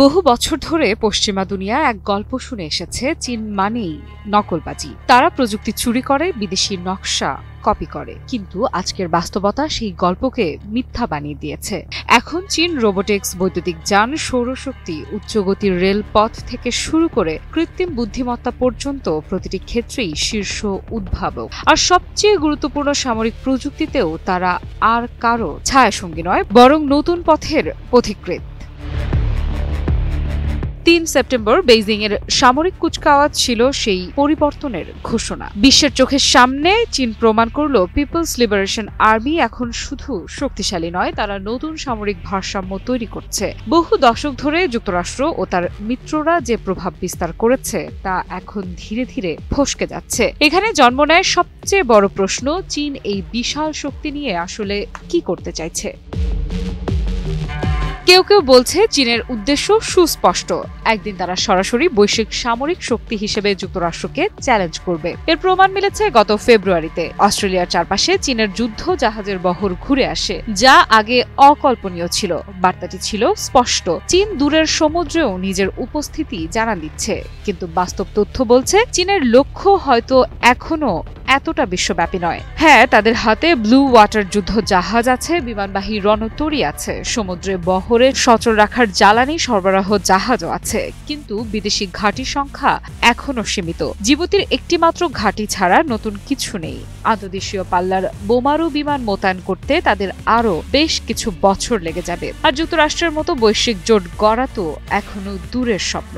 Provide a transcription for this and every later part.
বহু বছর ধরে পশ্চিমা দুনিয়া এক গল্প শুনে এসেছে চীন মানেই নকলবাজি। তারা প্রযুক্তি চুরি করে, বিদেশি নকশা কপি করে, কিন্তু আজকের বাস্তবতা সেই গল্পকে মিথ্যা বানিয়ে দিয়েছে। এখন চীন রোবোটিক্স, বৈদ্যুতিক যান, সৌরশক্তি, উচ্চগতির রেলপথ থেকে শুরু করে কৃত্রিম বুদ্ধিমত্তা পর্যন্ত প্রতিটি ক্ষেত্রেই শীর্ষ উদ্ভাবক। আর সবচেয়ে গুরুত্বপূর্ণ সামরিক প্রযুক্তিতেও তারা আর কারো ছায়াসঙ্গী নয়, বরং নতুন পথের পথিকৃৎ। ৩ সেপ্টেম্বর বেইজিং এর সামরিক কুচকাওয়াজ ছিল সেই পরিবর্তনের ঘোষণা। বিশ্বের চোখের সামনে চীন প্রমাণ করল পিপলস লিবারেশন আর্মি এখন শুধু শক্তিশালী নয়, তারা নতুন সামরিক ভারসাম্য তৈরি করছে। বহু দশক ধরে যুক্তরাষ্ট্র ও তার মিত্ররা যে প্রভাব বিস্তার করেছে তা এখন ধীরে ধীরে ফসকে যাচ্ছে। এখানে জন্ম নেয় সবচেয়ে বড় প্রশ্ন, চীন এই বিশাল শক্তি নিয়ে আসলে কি করতে চাইছে। কেউ কেউ বলছে চীনের উদ্দেশ্য সুস্পষ্ট, একদিন তারা সরাসরি বৈশ্বিক সামরিক শক্তি হিসেবে যুক্তরাষ্ট্রকে চ্যালেঞ্জ করবে। এর প্রমাণ মিলেছে গত ফেব্রুয়ারিতে। অস্ট্রেলিয়ার চারপাশে চীনের যুদ্ধ জাহাজের বহর ঘুরে আসে, যা আগে অকল্পনীয় ছিল। বার্তাটি ছিল স্পষ্ট, চীন দূরের সমুদ্রেও নিজের উপস্থিতি জানান দিচ্ছে। কিন্তু বাস্তব তথ্য বলছে চীনের লক্ষ্য হয়তো এখনো এতটা বিশ্বব্যাপী নয়। হ্যাঁ, তাদের হাতে ব্লু ওয়াটার যুদ্ধ জাহাজ আছে, বিমানবাহী রণতরী আছে, সমুদ্রে বহরে সচল রাখার জ্বালানি সরবরাহ জাহাজও আছে, কিন্তু বিদেশি ঘাঁটি সংখ্যা এখনো সীমিত। জিবুতির একটিমাত্র ঘাঁটি ছাড়া নতুন কিছু নেই। আন্তদেশীয় পাল্লার বোমারু বিমান মোতায়েন করতে তাদের আরো বেশ কিছু বছর লেগে যাবে। আর যুক্তরাষ্ট্রের মতো বৈশ্বিক জোট গড়া তো এখনো দূরের স্বপ্ন।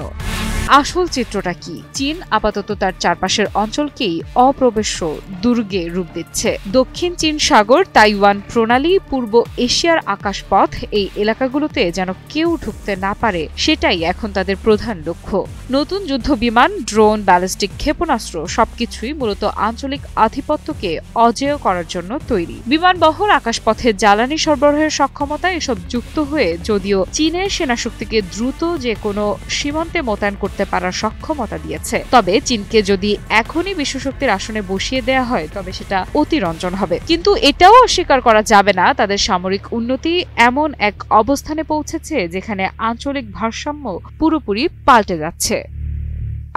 আসল চিত্রটা কি? চীন আপাতত তার চারপাশের অঞ্চলকেই অপ্রবেশ্য দুর্গে রূপ দিচ্ছে। দক্ষিণ চীন সাগর, তাইওয়ান প্রণালী, পূর্ব এশিয়ার আকাশপথ, এই এলাকাগুলোতে যেন কেউ ঢুকতে না পারে, সেটাই এখন তাদের প্রধান লক্ষ্য। নতুন যুদ্ধ বিমান, ড্রোন, ব্যালিস্টিক ক্ষেপণাস্ত্র সবকিছুই মূলত আঞ্চলিক আধিপত্যকে অজেয় করার জন্য তৈরি। বিমানবহর, আকাশপথে জ্বালানি সরবরাহের সক্ষমতা এসব যুক্ত হয়ে যদিও চীনের সেনাশক্তিকে দ্রুত যে কোনো সীমান্তে মোতায়েন করতে পারার সক্ষমতা দিয়েছে, তবে চীনকে যদি এখনই বিশ্বশক্তির আসনে বসিয়ে দেয়া হয় তবে সেটা অতিরঞ্জন হবে। কিন্তু এটাও অস্বীকার করা যাবে না, তাদের সামরিক উন্নতি এমন এক অবস্থানে পৌঁছেছে যেখানে আঞ্চলিক ভারসাম্য পুরোপুরি পাল্টে যাচ্ছে।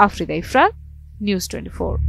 আফরিদা ইফরা, নিউজ 24।